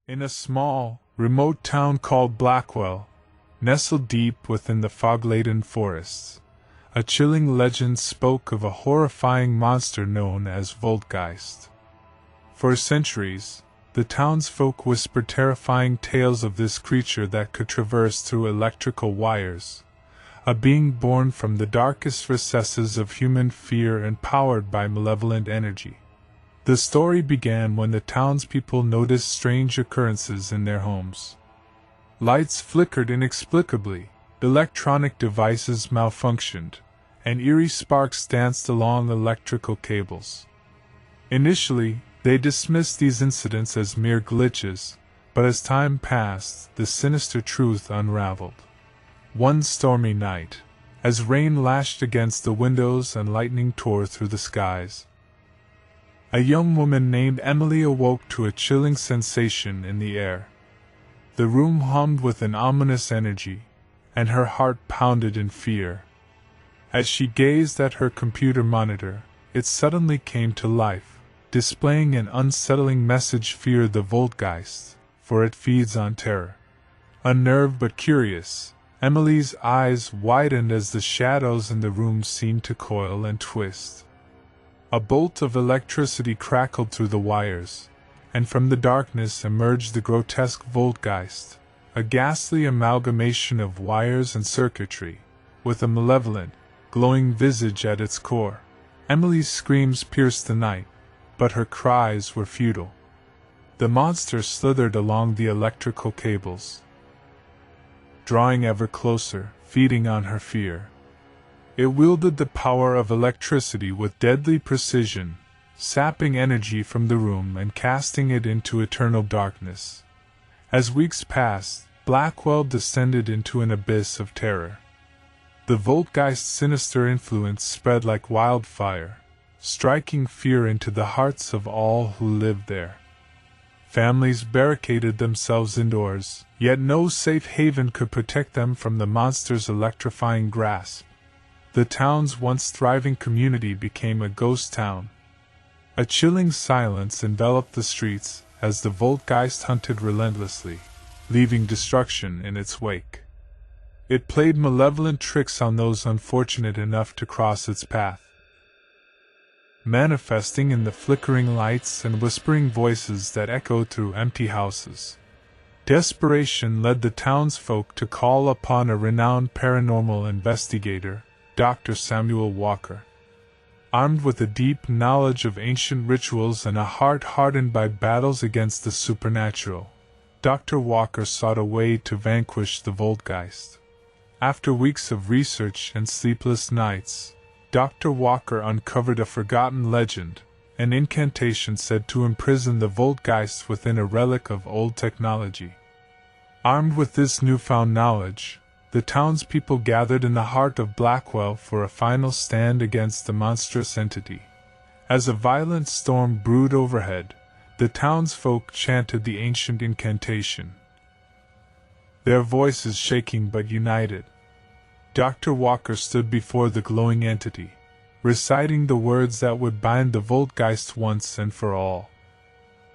In a small, remote town called Blackwell, nestled deep within the fog-laden forests, a chilling legend spoke of a horrifying monster known as Voltgeist. For centuries, the townsfolk whispered terrifying tales of this creature that could traverse through electrical wires, a being born from the darkest recesses of human fear and powered by malevolent energy. The story began when the townspeople noticed strange occurrences in their homes. Lights flickered inexplicably, electronic devices malfunctioned, and eerie sparks danced along electrical cables. Initially, they dismissed these incidents as mere glitches, but as time passed, the sinister truth unraveled. One stormy night, as rain lashed against the windows and lightning tore through the skies, a young woman named Emily awoke to a chilling sensation in the air. The room hummed with an ominous energy, and her heart pounded in fear. As she gazed at her computer monitor, it suddenly came to life, displaying an unsettling message: fear the Voltgeist, for it feeds on terror. Unnerved but curious, Emily's eyes widened as the shadows in the room seemed to coil and twist. A bolt of electricity crackled through the wires, and from the darkness emerged the grotesque Voltgeist, a ghastly amalgamation of wires and circuitry, with a malevolent, glowing visage at its core. Emily's screams pierced the night, but her cries were futile. The monster slithered along the electrical cables, drawing ever closer, feeding on her fear. It wielded the power of electricity with deadly precision, sapping energy from the room and casting it into eternal darkness. As weeks passed, Blackwell descended into an abyss of terror. The Voltgeist's sinister influence spread like wildfire, striking fear into the hearts of all who lived there. Families barricaded themselves indoors, yet no safe haven could protect them from the monster's electrifying grasp. The town's once thriving community became a ghost town. A chilling silence enveloped the streets as the Voltgeist hunted relentlessly, leaving destruction in its wake. It played malevolent tricks on those unfortunate enough to cross its path, manifesting in the flickering lights and whispering voices that echoed through empty houses. Desperation led the townsfolk to call upon a renowned paranormal investigator, Dr. Samuel Walker. Armed with a deep knowledge of ancient rituals and a heart hardened by battles against the supernatural, Dr. Walker sought a way to vanquish the Voltgeist. After weeks of research and sleepless nights, Dr. Walker uncovered a forgotten legend, an incantation said to imprison the Voltgeist within a relic of old technology. Armed with this newfound knowledge, the townspeople gathered in the heart of Blackwell for a final stand against the monstrous entity. As a violent storm brewed overhead, the townsfolk chanted the ancient incantation, their voices shaking but united. Dr. Walker stood before the glowing entity, reciting the words that would bind the Voltgeist once and for all.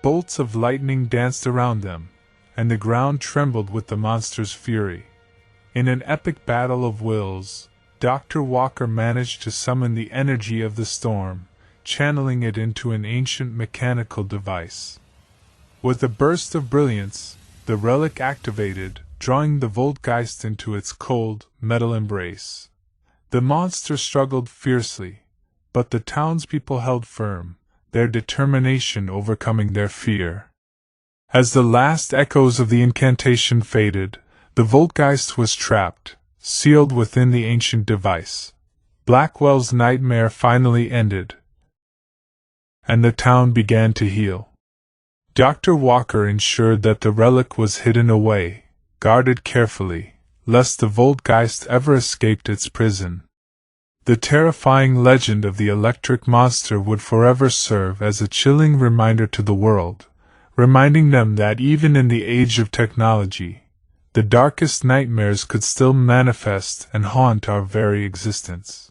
Bolts of lightning danced around them, and the ground trembled with the monster's fury. In an epic battle of wills, Dr. Walker managed to summon the energy of the storm, channeling it into an ancient mechanical device. With a burst of brilliance, the relic activated, drawing the Voltgeist into its cold, metal embrace. The monster struggled fiercely, but the townspeople held firm, their determination overcoming their fear. As the last echoes of the incantation faded, the Voltgeist was trapped, sealed within the ancient device. Blackwell's nightmare finally ended, and the town began to heal. Dr. Walker ensured that the relic was hidden away, guarded carefully, lest the Voltgeist ever escaped its prison. The terrifying legend of the electric monster would forever serve as a chilling reminder to the world, reminding them that even in the age of technology, the darkest nightmares could still manifest and haunt our very existence.